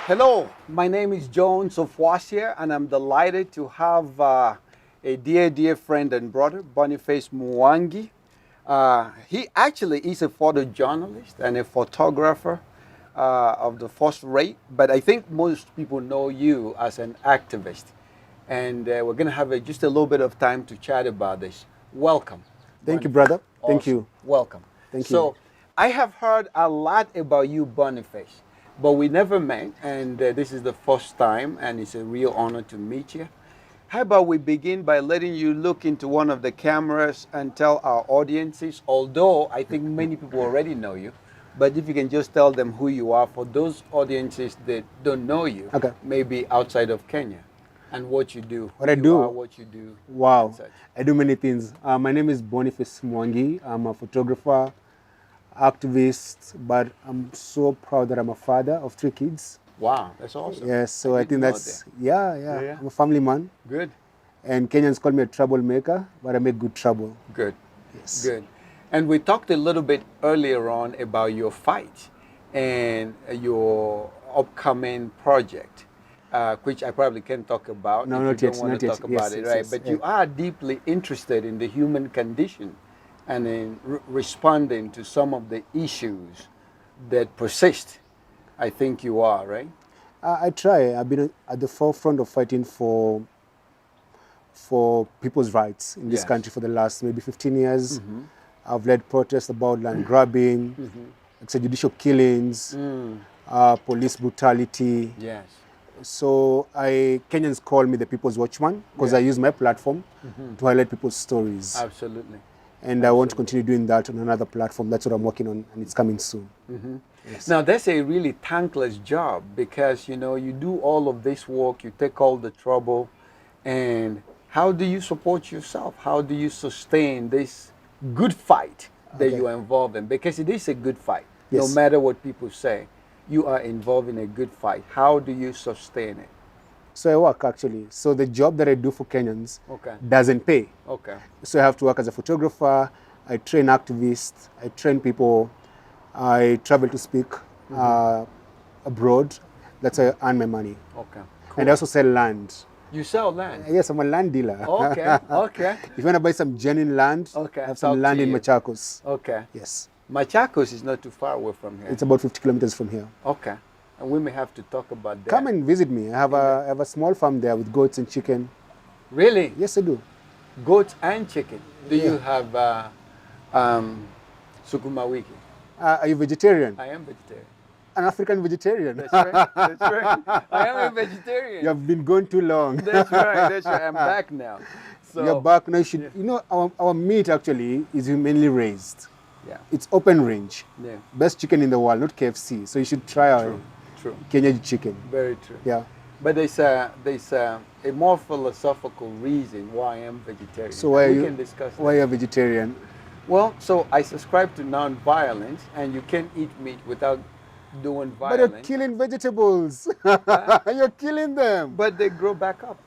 Hello, my name is Ofuasia, and I'm delighted to have a dear friend and brother, Boniface Mwangi. He actually is a photojournalist and a photographer of the first rate, but I think most people know you as an activist. And we're going to have just a little bit of time to chat about this. Welcome. Thank you, Boniface. brother. Thank Awesome. you. Welcome. Thank you. So, I have heard a lot about you, Boniface, but we never met, and this is the first time, and it's a real honor to meet you. How about we begin by letting you look into one of the cameras and tell our audiences, although I think many people already know you, but if you can just tell them who you are for those audiences that don't know you, Okay. maybe outside of Kenya, and what you do, What who I you do? are, what you do, and Wow. such. I do many things. My name is Boniface Mwangi. I'm a photographer, activist, but I'm so proud that I'm a father of 3 kids. Wow, that's awesome. Yes, so I think didn't know that's, that. yeah. I'm a family man. Good, And Kenyans call me a troublemaker, but I make good trouble. good, Yes. good. And we talked a little bit earlier on about your fight and your upcoming project, which I probably can't talk about No, if not you yet, don't want not to yet. talk Yes, about it, yes, right? yes, But yeah. you are deeply interested in the human condition and in responding to some of the issues that persist. I think you are, right? I try. I've been at the forefront of fighting for people's rights in this Yes. country for the last maybe 15 years. I've led protests about land grabbing, extrajudicial killings, police brutality. Yes. So Kenyans call me the People's Watchman because I Yeah. use my platform to highlight people's stories. Absolutely. And I want to continue doing that on another platform. That's what I'm working on, and it's coming soon. Yes. Now that's a really thankless job because you do all of this work, you take all the trouble, and how do you support yourself? How do you sustain this good fight that Okay. you are involved in? Because it is a good fight, no Yes. matter what people say. You are involved in a good fight. How do you sustain it? So I work actually. So the job that I do for Kenyans Okay. doesn't pay. Okay. So I have to work as a photographer. I train activists. I train people. I travel to speak abroad. That's how I earn my money. Okay. And I also sell land. You sell land. Yes, I'm a land dealer. Okay. Okay. If you want to buy some genuine land, Okay, I have talk some land to in you. Machakos. Okay. Yes. Machakos is not too far away from here. It's about 50 kilometers from here. Okay. And we may have to talk about that. Come and visit me. I have a small farm there with goats and chicken. Really? Yes, I do. Goats and chicken. Do Yeah. you have sukuma wiki? Are you vegetarian? I am vegetarian. An African vegetarian. That's right. That's right. I am a vegetarian. You have been gone too long. That's right. That's right. I'm back now. So You're back now. Our meat actually is humanely raised. yeah. It's open range. Yeah. Best chicken in the world, not KFC. So you should try our True. Kenyan chicken. Very true. Yeah. But there's a more philosophical reason why I am vegetarian. So why are we you? can discuss that. Why are you a vegetarian? Well, so I subscribe to non-violence, and you can't eat meat without doing But you're violence. killing vegetables. You're killing them. But they grow back up.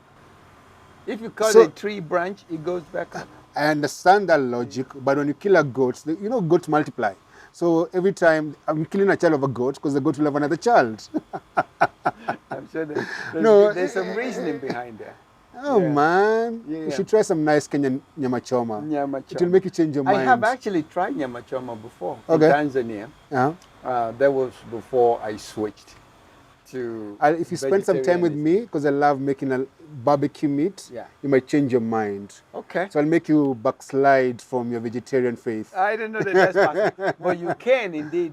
If you cut So- a tree branch, it goes back up. I understand that logic, but when you kill a goat, goats multiply. So every time I'm killing a child of a goat because the goat will have another child. I'm sure No, there's some reasoning behind that. Oh Yeah. man, Yeah, you yeah. should try some nice Kenyan nyama choma. Nyama It will choma. make you change your mind. I have actually tried nyama choma before Okay. in Tanzania. Uh-huh. That was before I switched to If you spend some time with me, because I love making a barbecue meat, Yeah. you might change your mind. Okay. So I'll make you backslide from your vegetarian faith. I don't know that that's possible. But you can indeed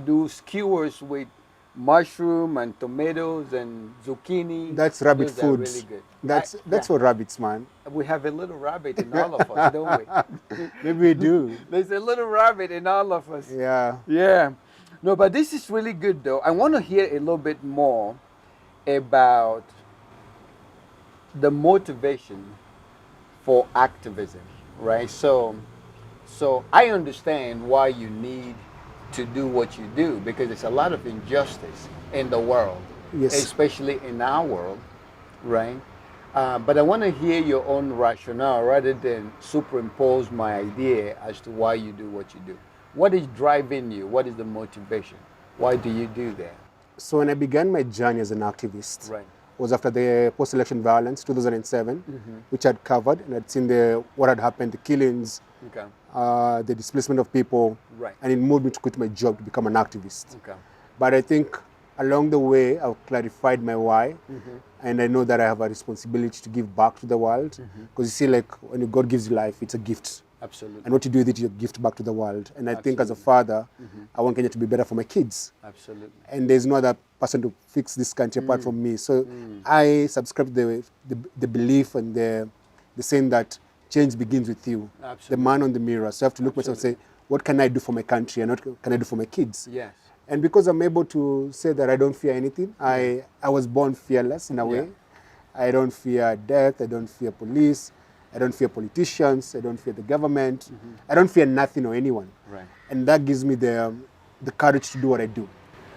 do skewers with mushroom and tomatoes and zucchini. That's rabbit Those are food. really good. That's Yeah. for rabbits, man. We have a little rabbit in all of us, don't we? Maybe we do. There's a little rabbit in all of us. Yeah. Yeah. No, but this is really good though. I want to hear a little bit more about the motivation for activism, right? So I understand why you need to do what you do because there's a lot of injustice in the world, Yes. especially in our world, right? But I want to hear your own rationale rather than superimpose my idea as to why you do what you do. What is driving you? What is the motivation? Why do you do that? So when I began my journey as an activist, Right. was after the post-election violence, 2007, which I'd covered, and I'd seen what had happened, the killings, Okay. the displacement of people, Right. and it moved me to quit my job to become an activist. Okay. But I think along the way, I've clarified my why, and I know that I have a responsibility to give back to the world. Because you see, like, when God gives you life, it's a gift. Absolutely. And what you do with it, you gift back to the world. And I think as a Absolutely. father, I want Kenya to be better for my kids. Absolutely. And there's no other person to fix this country apart from me. So I subscribe to the belief and the saying that change begins with you, Absolutely. the man on the mirror. So I have to look myself and say, Absolutely. what can I do for my country and what can I do for my kids? Yes. And because I'm able to say that I don't fear anything, I was born fearless in a way. I don't fear death, I don't fear police, I don't fear politicians, I don't fear the government, I don't fear nothing or anyone. Right. And that gives me the courage to do what I do.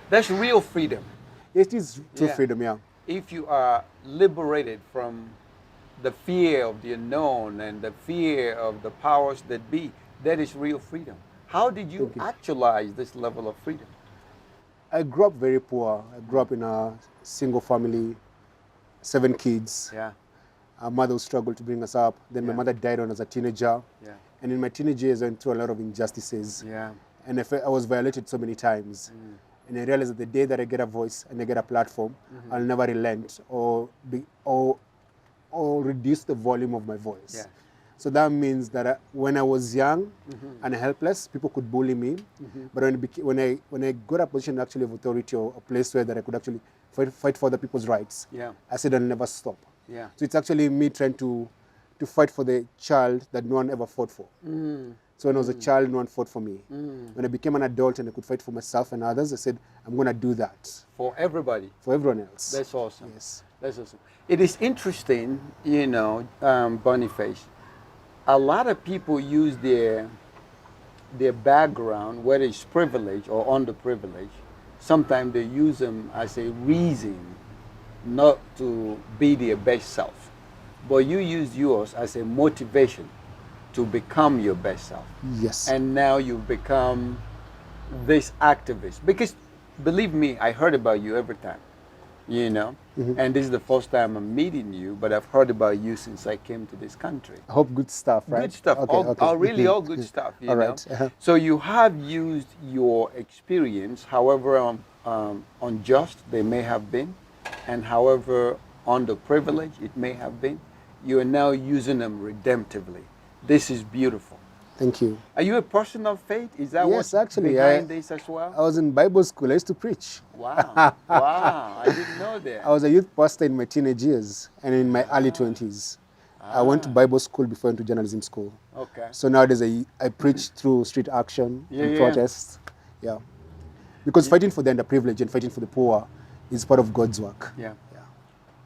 That's real freedom. It is true Yeah. freedom, yeah. If you are liberated from the fear of the unknown and the fear of the powers that be, that is real freedom. How did you actualize this level of freedom? I grew up very poor. I grew up in a single family, 7 kids. Yeah. Our mother struggled to bring us up. Then my mother died when I was a teenager. Yeah. And in my teenage years, I went through a lot of injustices. Yeah. And I was violated so many times. And I realized that the day that I get a voice and I get a platform, I'll never relent or reduce the volume of my voice. Yeah. So that means that when I was young and helpless, people could bully me. But when I got a position actually of authority or a place where that I could actually fight for other people's rights, Yeah. I said I'll never stop. Yeah. So it's actually me trying to fight for the child that no one ever fought for. So when I was a child, no one fought for me. When I became an adult and I could fight for myself and others, I said, I'm going to do that For everybody. for everyone else. That's awesome. Yes. That's awesome. It is interesting, Boniface. A lot of people use their background, whether it's privilege or underprivilege, sometimes they use them as a reason not to be their best self. But you use yours as a motivation to become your best self. Yes. And now you've become this activist. Because believe me, I heard about you every time, and this is the first time I'm meeting you, but I've heard about you since I came to this country. I hope good stuff, right? Good stuff. Okay, Really all good stuff. All right. So you have used your experience, however unjust they may have been, and however underprivileged it may have been, you are now using them redemptively. This is beautiful. Thank you. Are you a person of faith? Is that Yes, what's actually, behind this as I well? was in Bible school. I used to preach. Wow. Wow. I didn't know that. I was a youth pastor in my teenage years and in my early 20s. I went to Bible school before I went to journalism school. Okay. So nowadays I preach through street action and Yeah. protests. Yeah. Because fighting for the underprivileged and fighting for the poor is part of God's work. Yeah.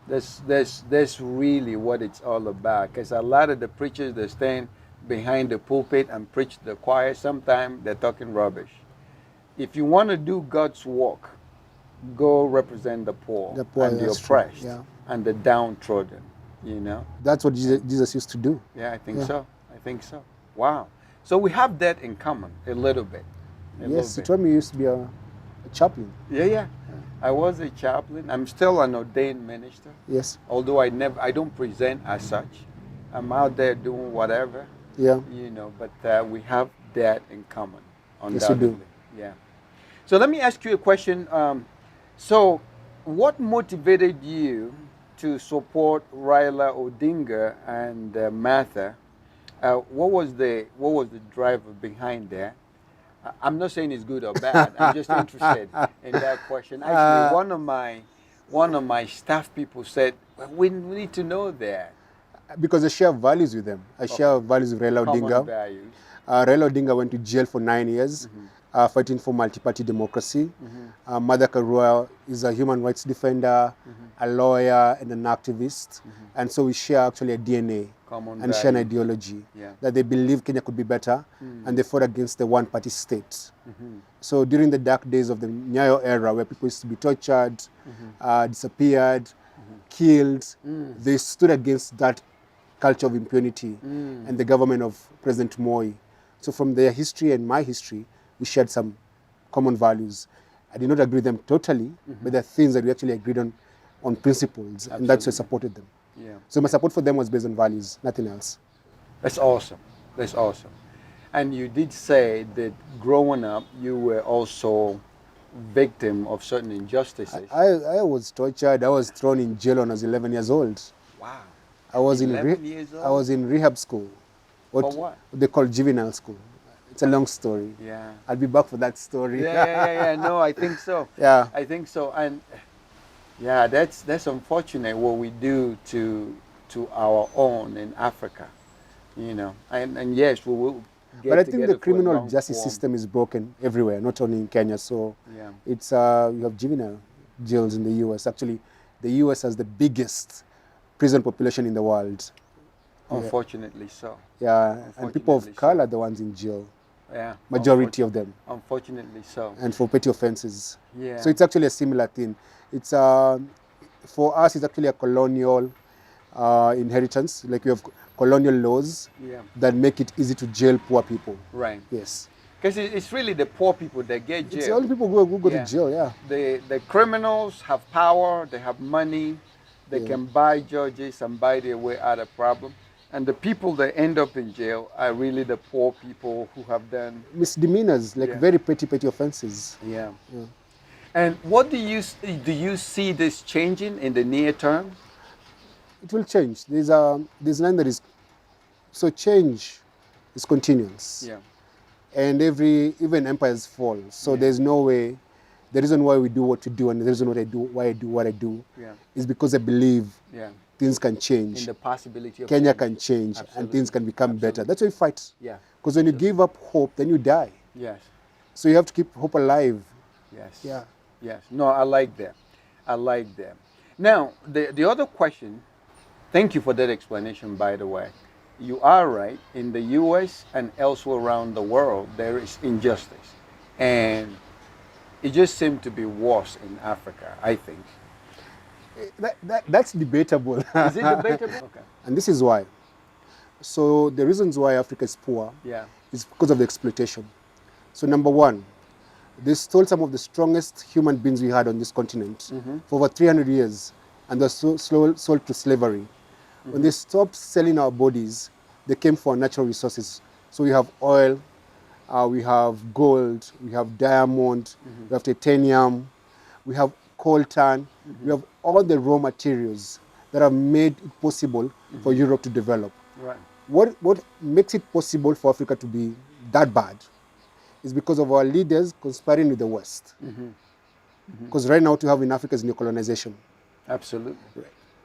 That's really what it's all about. Because a lot of the preachers that stand behind the pulpit and preach the choir, sometimes they're talking rubbish. If you want to do God's work, go represent the poor, and the that's true. oppressed Yeah. and the downtrodden. That's what Jesus used to do. Yeah, I think so. I think so. Wow. So we have that in common a little bit. Yes, he told me he used to be a chaplain. Yeah. I was a chaplain. I'm still an ordained minister. Yes. Although I don't present as such. I'm out there doing whatever. Yeah. But we have that in common. Yes, we do. Yeah. So let me ask you a question. So what motivated you to support Raila Odinga and Martha? What was the driver behind that? I'm not saying it's good or bad. I'm just interested in that question. Actually, one of my staff people said, well, we need to know that. Because I share values with them. I share values with Raila Common Odinga. values. Raila Odinga went to jail for 9 years, fighting for multi-party democracy. Mother Karua is a human rights defender, a lawyer, and an activist. And so we share actually a DNA Common and share an values. ideology Yeah. that they believe Kenya could be better, and they fought against the one-party state. So during the dark days of the Nyayo era, where people used to be tortured, disappeared, killed, they stood against that culture of impunity and the government of President Moi. So from their history and my history, we shared some common values. I did not agree with them totally, but there are things that we actually agreed on principles, and that's why I supported them. Yeah. So my support for them was based on values, nothing else. That's awesome. That's awesome. And you did say that growing up, you were also victim of certain injustices. I was tortured. I was thrown in jail when I was 11 years old. Wow. I was 11 years I old? was in rehab school. For what? They call juvenile school. It's a long story. Yeah. I'll be back for that story. Yeah. No, I think so. Yeah. I think so. And yeah, that's unfortunate what we do to our own in Africa, you know. And yes, we will get But I think together the for a criminal long justice form. system is broken everywhere, not only in Kenya. So Yeah. it's you have juvenile jails in the US. Actually, the US has the biggest prison population in the world. Unfortunately so. Yeah, and people of Unfortunately color so. are the ones in jail. Yeah. Majority of them, Unfortunately so. and for petty offenses. Yeah. So it's actually a similar thing. It's for us, it's actually a colonial inheritance. Like we have colonial laws Yeah. that make it easy to jail poor people. Right. Yes. Because it's really the poor people that get It's the jailed. only people who go Yeah. to jail, yeah. The criminals have power, they have money, they Yeah. can buy judges and buy their way out of problem. And the people that end up in jail are really the poor people who have done. Misdemeanors, like Yeah. very petty offenses. Yeah. Yeah. And what do you see this changing in the near term? It will change. There's line that is, so change is continuous. Yeah. And even empires fall. So Yeah. there's no way. The reason why we do what we do and the reason why I do what I do Yeah. is because I believe Yeah. things can In change. the possibility of Kenya change. can change Absolutely. and things can become better. Absolutely. That's why we fight. Yeah. Because when you give up hope, then you die. Yes. So you have to keep hope alive. Yes. Yeah. Yes. No, I like that. I like that. Now, the other question, thank you for that explanation, by the way. You are right. In the U.S. and elsewhere around the world, there is injustice. And it just seems to be worse in Africa, I think. That's debatable. Is it debatable? Okay. And this is why. So the reasons why Africa is poor Yeah. is because of the exploitation. So number one, they stole some of the strongest human beings we had on this continent for over 300 years, and they're sold to slavery. When they stopped selling our bodies, they came for our natural resources. So we have oil, we have gold, we have diamond, we have titanium, we have coltan, we have all the raw materials that have made it possible for Europe to develop. Right. What makes it possible for Africa to be that bad is because of our leaders conspiring with the West. Because right now what we have in Africa is neocolonization. Absolutely.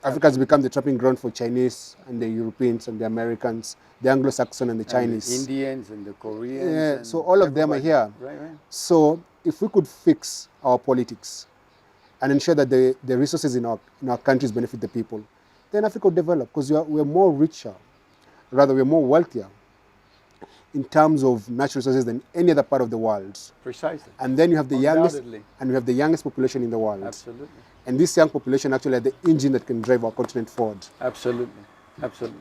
Africa has become the trapping ground for Chinese and the Europeans and the Americans, the Anglo-Saxon and the Chinese. And the Indians and the Koreans. Yeah, and so all of them are everybody. here. Right, right. So if we could fix our politics and ensure that the resources in our countries benefit the people, then Africa will develop because we're more richer, rather we're more wealthier in terms of natural resources than any other part of the world. Precisely. And then you have the youngest, Undoubtedly. and we have the youngest population in the world. Absolutely. And this young population actually are the engine that can drive our continent forward. Absolutely. Absolutely.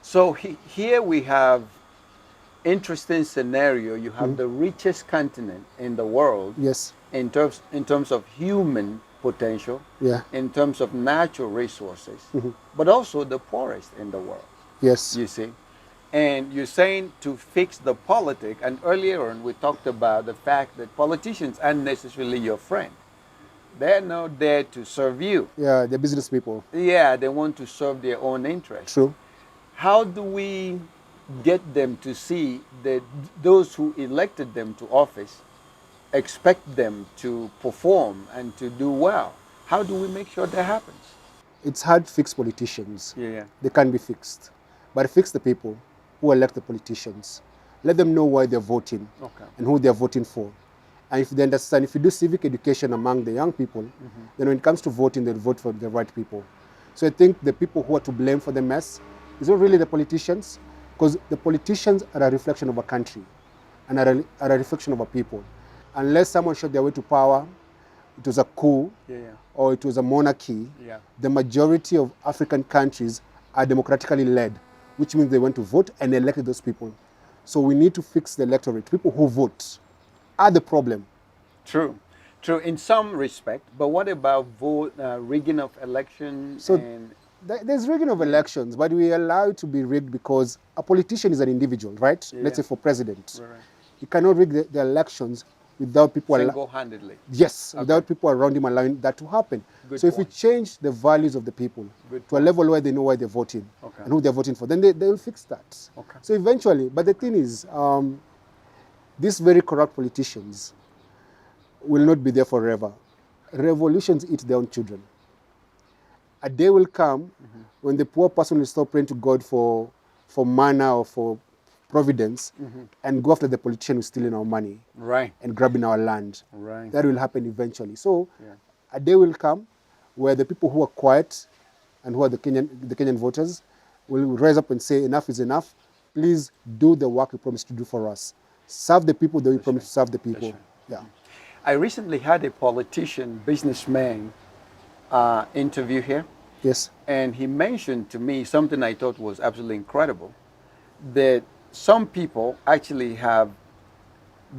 So here we have interesting scenario. You have the richest continent in the world Yes. in terms of human potential, Yeah. in terms of natural resources, but also the poorest in the world. Yes. You see, and you're saying to fix the politic. And earlier on, we talked about the fact that politicians aren't necessarily your friend. They're not there to serve you. Yeah, they're business people. Yeah, they want to serve their own interests. True. How do we get them to see that those who elected them to office expect them to perform and to do well? How do we make sure that happens? It's hard to fix politicians. Yeah. They can be fixed. But fix the people who elect the politicians. Let them know why they're voting Okay. and who they're voting for. And if they understand, if you do civic education among the young people, then when it comes to voting, they'll vote for the right people. So I think the people who are to blame for the mess is not really the politicians, because the politicians are a reflection of a country and are a reflection of a people. Unless someone shot their way to power, it was a coup, or it was a monarchy, Yeah. the majority of African countries are democratically led, which means they went to vote and elected those people. So we need to fix the electorate, people who vote. are the problem. True, true in some respect. But what about rigging of election So and there's rigging of elections, but we allow it to be rigged because a politician is an individual, right? Let's yeah, say for president. right, right. You cannot rig the elections without people, Single-handedly? yes, Okay, without people around him allowing that to happen. good So if we point. change the values of the people Good to a point. level where they know why they're voting Okay. and who they're voting for, then they will fix that. Okay. So eventually, but the thing is, these very corrupt politicians will not be there forever. Revolutions eat their own children. A day will come when the poor person will stop praying to God for manna or for providence and go after the politician who's stealing our money Right, and grabbing our land. right. That will happen eventually. So Yeah. a day will come where the people who are quiet and who are the Kenyan voters will rise up and say, enough is enough. Please do the work you promised to do for us. Serve the people that you promised to serve the people. right. Yeah. I recently had a politician, businessman, interview here, Yes. and he mentioned to me something I thought was absolutely incredible, that some people actually have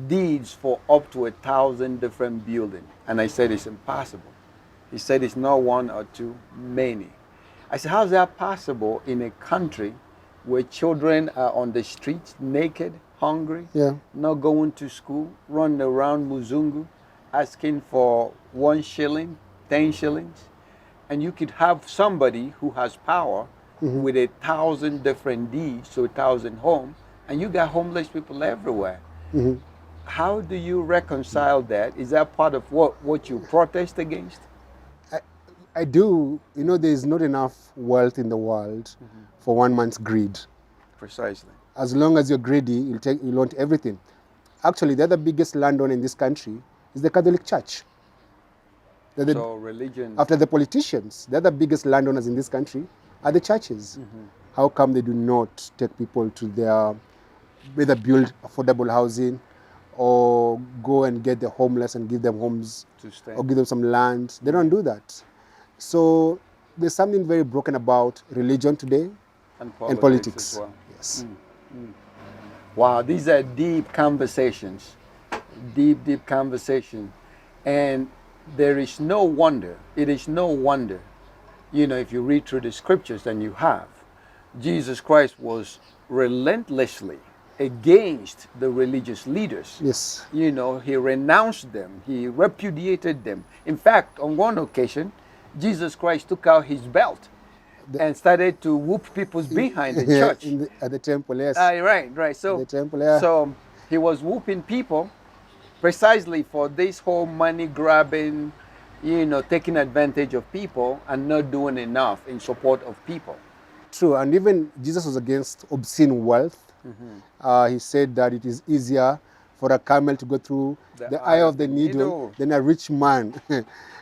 deeds for up to 1,000 different buildings. And I said it's impossible. He said it's not one or two, many. I said, how's that possible in a country where children are on the streets naked, hungry, Yeah. not going to school, running around Muzungu, asking for 1 shilling, 10 shillings? And you could have somebody who has power with 1,000 different deeds, so 1,000 homes, and you got homeless people everywhere. How do you reconcile that? Is that part of what you protest against? I do. You know, there is not enough wealth in the world for one man's greed. Precisely. As long as you're greedy, you'll want everything. Actually, the other biggest landowner in this country is the Catholic Church. So religion. After the politicians, the other biggest landowners in this country are the churches. How come they do not take people to their, either build affordable housing or go and get the homeless and give them homes To stay. or give them some land? They don't do that. So there's something very broken about religion today And and politics. as well. Yes. Wow, these are deep conversations. Deep conversation. And there is no wonder, it is no wonder, if you read through the scriptures, and you have, Jesus Christ was relentlessly against the religious leaders. Yes. He renounced them, he repudiated them. In fact, on one occasion, Jesus Christ took out his belt and started to whoop people's behind the Yeah, church. at the temple, yes. Right. So, The temple, yeah. so he was whooping people precisely for this whole money grabbing, taking advantage of people and not doing enough in support of people. True, and even Jesus was against obscene wealth. He said that it is easier for a camel to go through the eye of the needle than a rich man.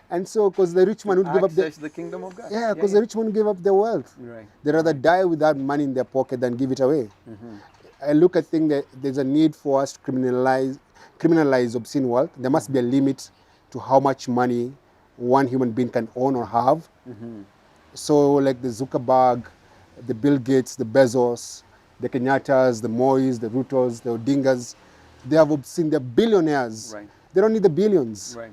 And so, because the rich man would give up the kingdom of God. yeah, because the rich man would give up their wealth. Right. They rather die without money in their pocket than give it away. I look at things that there's a need for us to criminalize obscene wealth. There must be a limit to how much money one human being can own or have. So like the Zuckerberg, the Bill Gates, the Bezos, the Kenyattas, the Mois, the Rutos, the Odingas, they have obscene, they're billionaires. Right. They don't need the billions. Right.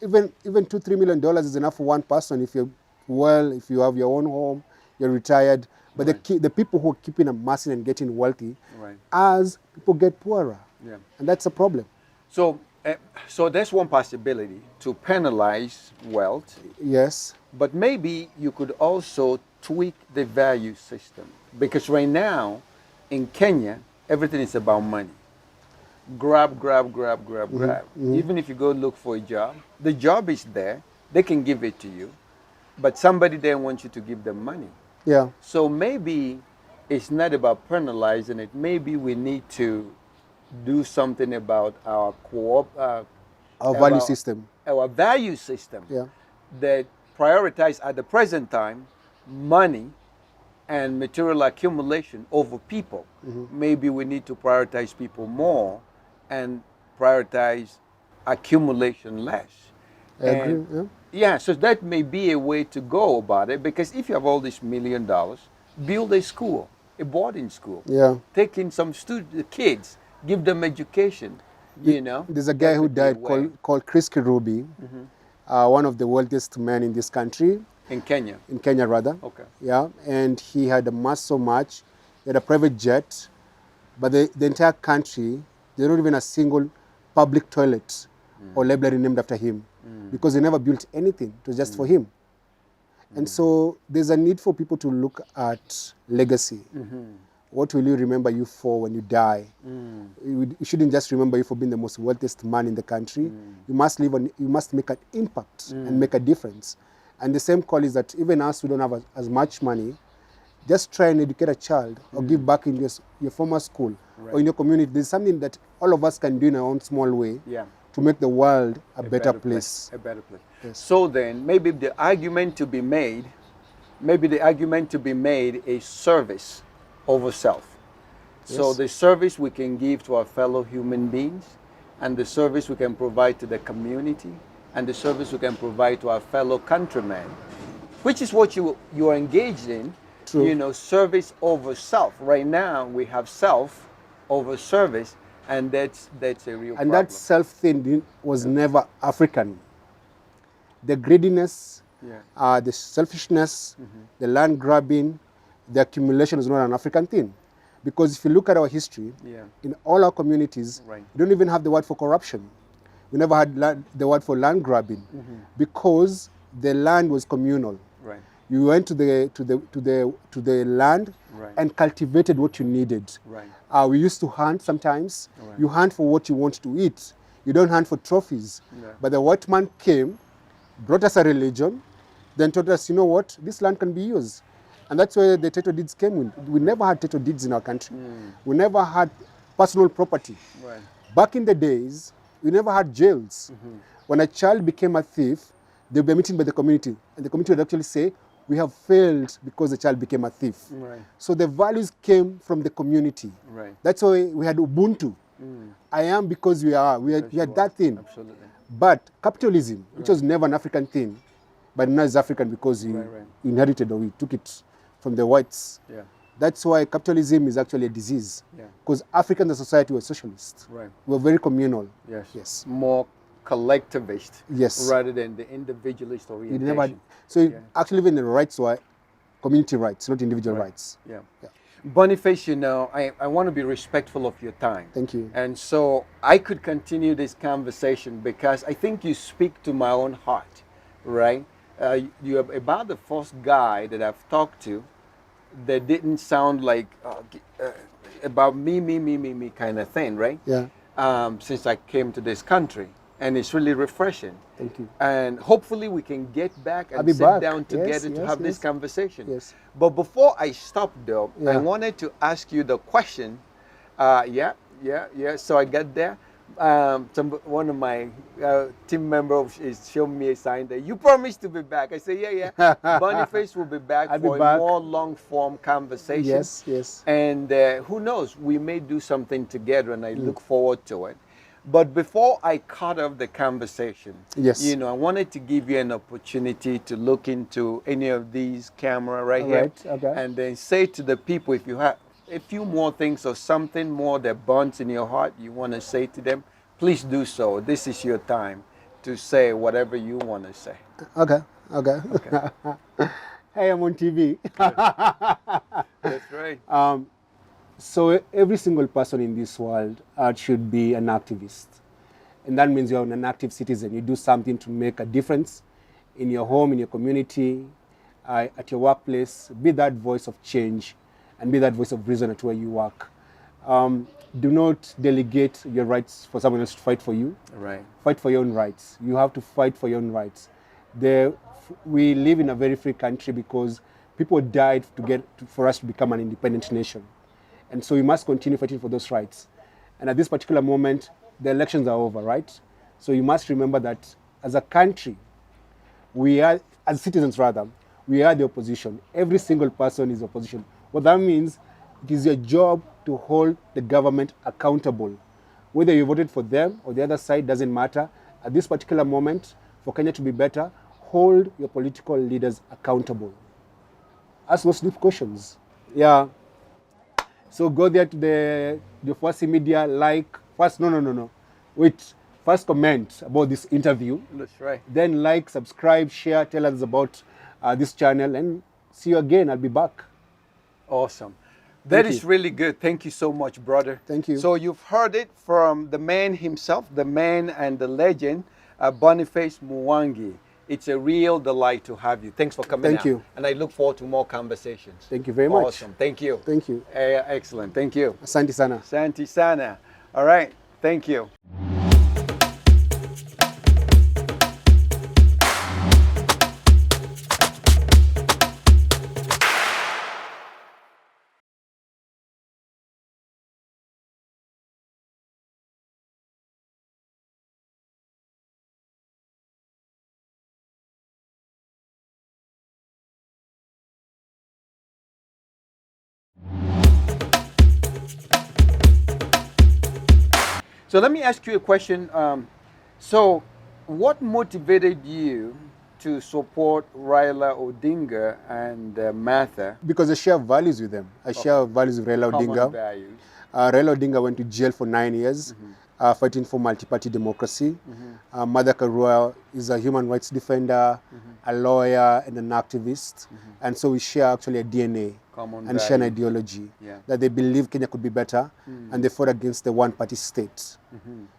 Even $2-3 million is enough for one person if you're well, if you have your own home, you're retired. But the people who are keeping amassing and getting wealthy, Right. as people get poorer. Yeah. And that's a problem. So, so that's one possibility, to penalize wealth. Yes. But maybe you could also tweak the value system, because right now in Kenya everything is about money. Grab. Even if you go look for a job, the job is there, they can give it to you, but somebody then wants you to give them money. Yeah. So maybe it's not about penalizing it. Maybe we need to do something about our Value system. our value system, Yeah. that prioritize at the present time money and material accumulation over people. Maybe we need to prioritize people more and prioritize accumulation less. I agree. Yeah. Yeah, so that may be a way to go about it, because if you have all this $1 million, build a school, a boarding school. Yeah. Take in some kids, give them education, you know. There's a That guy who could be a died way. called Chris Kirubi, one of the wealthiest men in this country, In Kenya. in Kenya rather. Okay. Yeah, and he had amassed so much. He had a private jet, but the entire country, there's not even a single public toilet or library named after him because they never built anything. It was just for him. And so there's a need for people to look at legacy. What will you remember you for when you die? You shouldn't just remember you for being the most wealthiest man in the country. You must you must make an impact and make a difference. And the same call is that even us who don't have as much money, just try and educate a child or give back in your former school or in your community. There's something that all of us can do in our own small way to make the world a better place. A better place. Yes. So then, maybe the argument to be made, is service over self. So Yes. the service we can give to our fellow human beings, and the service we can provide to the community, and the service we can provide to our fellow countrymen, which is what you are engaged in. True. You know, service over self. Right now we have self over service, and that's a real And problem. that self thing was never African. The greediness, the selfishness, the land grabbing, the accumulation is not an African thing. Because if you look at our history, in all our communities, we don't even have the word for corruption. We never had the word for land grabbing because the land was communal. Right. You went to the land and cultivated what you needed. Right. We used to hunt sometimes. You hunt for what you want to eat. You don't hunt for trophies. But the white man came, brought us a religion, then told us, you know what, this land can be used. And that's where the title deeds came in. We never had title deeds in our country. We never had personal property. Right. Back in the days, we never had jails. When a child became a thief, they would be meeting by the community. And the community would actually say, we have failed because the child became a thief. Right. So the values came from the community. Right. That's why we had Ubuntu. I am because we are. We had that thing. Absolutely. But capitalism, which was never an African thing, but now it's African because we inherited or we took it from the whites. Yeah. That's why capitalism is actually a disease. Because Africans as a society were socialists. Right. We were very communal. Yes. Yes. More collectivist. Yes. Rather than the individualist orientation. Actually even the rights were community rights, not individual rights. Yeah. Boniface, you know, I want to be respectful of your time. Thank you. And so I could continue this conversation because I think you speak to my own heart, right? You're about the first guy that I've talked to that didn't sound like about me kind of thing, right? Yeah. Since I came to this country. And it's really refreshing. Thank you. And hopefully we can get back and sit down together to have this conversation. Yes. But before I stop though, I wanted to ask you the question. So I got there. One of my team members is showing me a sign that you promised to be back. I say, yeah. Boniface will be back for a more long-form conversation. Yes, yes. And who knows, we may do something together, and I look forward to it. But before I cut off the conversation, you know, I wanted to give you an opportunity to look into any of these camera here, and then say to the people, if you have a few more things or something more that burns in your heart you want to say to them, please do so. This is your time to say whatever you want to say. Okay. Hey, I'm on TV. That's right. So every single person in this world should be an activist. And that means you're an active citizen. You do something to make a difference in your home, in your community, at your workplace. Be that voice of change and be that voice of reason at where you work. Do not delegate your rights for someone else to fight for you. Right. Fight for your own rights. You have to fight for your own rights. We live in a very free country because people died for us to become an independent nation. And so we must continue fighting for those rights. And at this particular moment, the elections are over, right? So you must remember that as a country, as citizens rather, we are the opposition. Every single person is opposition. What that means, it is your job to hold the government accountable. Whether you voted for them or the other side, doesn't matter. At this particular moment, for Kenya to be better, hold your political leaders accountable. Ask those deep questions. Yeah. So go there to the JOfuasia media, like, first, no. Wait, first comment about this interview. That's right. Then like, subscribe, share, tell us about this channel, and see you again. I'll be back. Awesome. That Thank is you. really good. Thank you so much, brother. Thank you. So you've heard it from the man himself, the man and the legend, Boniface Mwangi. It's a real delight to have you. Thanks for coming Thank out. you. And I look forward to more conversations. Thank you very much. Awesome. Thank you. Thank you. Excellent. Thank you. Asante sana. Santi Sana. All right. Thank you. So let me ask you a question. So, what motivated you to support Raila Odinga and Martha? Because I share values with them. I share values with Raila Common Odinga. values. Raila Odinga went to jail for 9 years, fighting for multi-party democracy. Mother Karua is a human rights defender, a lawyer, and an activist. And so we share actually a DNA Common and share an values. ideology Yeah. that they believe Kenya could be better, and they fought against the one-party state.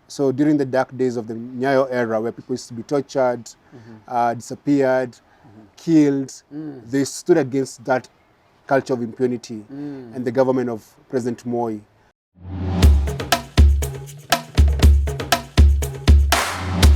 So during the dark days of the Nyayo era, where people used to be tortured, disappeared, killed, they stood against that culture of impunity and the government of President Moi.